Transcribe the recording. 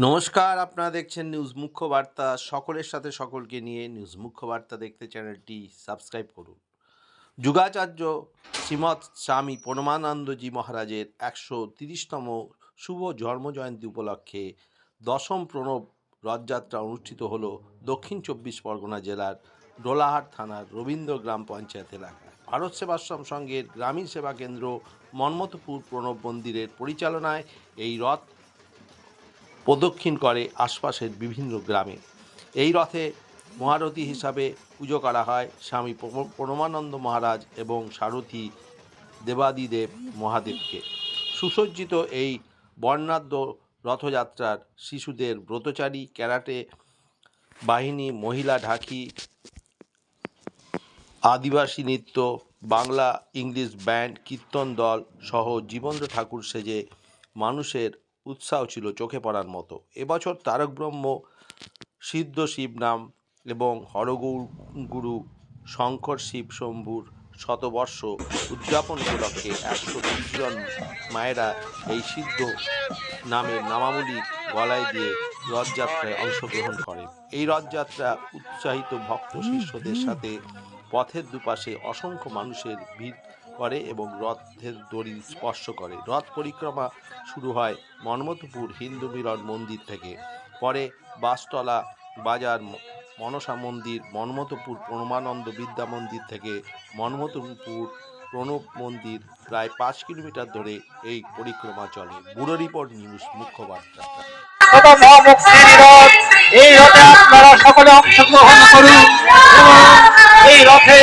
নমস্কার, আপনারা দেখছেন নিউজ মুখ্য বার্তা। সকলের সাথে সকলকে নিয়ে নিউজ মুখ্য বার্তা দেখতে চ্যানেলটি সাবস্ক্রাইব করুন। যুগাচার্য শ্রীমৎ স্বামী পরমানন্দজি মহারাজের 130তম শুভ জন্মজয়ন্তী উপলক্ষে দশম প্রণব রথযাত্রা অনুষ্ঠিত হল দক্ষিণ 24 পরগনা জেলার ডোলাহাট থানার রবীন্দ্র গ্রাম পঞ্চায়েত এলাকায়। ভারত সেবাশ্রম সংঘের গ্রামীণ সেবা কেন্দ্র মন্মথপুর প্রণব মন্দিরের পরিচালনায় এই রথ প্রদক্ষিণ করে আশপাশের বিভিন্ন গ্রামে। এই রথে মহারথী হিসাবে পুজো করা হয় স্বামী পরমানন্দ মহারাজ এবং সারথী দেবাদিদেব মহাদেবকে। সুসজ্জিত এই বর্ণাঢ্য রথযাত্রার শিশুদের ব্রতচারী, ক্যারাটে বাহিনী, মহিলা ঢাকি, আদিবাসী নৃত্য, বাংলা ইংলিশ ব্যান্ড, কীর্তন দল সহ জীবন্ত ঠাকুর সেজে মানুষের উৎসাহ ছিল চোখে পড়ার মতো। এবছর তারক ব্রহ্ম, সিদ্ধ শিব নাম এবং হরগুরু শঙ্কর শিব শম্ভুর শতবর্ষ উদযাপন উপলক্ষে 130 জন মায়েরা এই সিদ্ধ নামের নামাবলী গলায় দিয়ে রথযাত্রায় অংশগ্রহণ করেন। এই রথযাত্রা উৎসাহিত ভক্ত শিষ্যদের সাথে পথের দুপাশে অসংখ্য মানুষের ভিড় করে এবং রথের দড়ি স্পর্শ করে। রথ পরিক্রমা শুরু হয় মন্মথপুর হিন্দু মিলন মন্দির থেকে, পরে বাসতলা বাজার, মনসা মন্দির, মন্মথপুর পরমানন্দ বিদ্যা মন্দির থেকে মন্মথপুর প্রণব মন্দির, প্রায় 5 কিলোমিটার ধরে এই পরিক্রমা চলে। ব্যুরো রিপোর্ট, নিউজ মুখ্য বার্তা। এই রথে আপনারা সকলে অংশগ্রহণ করুন এবং এই রথে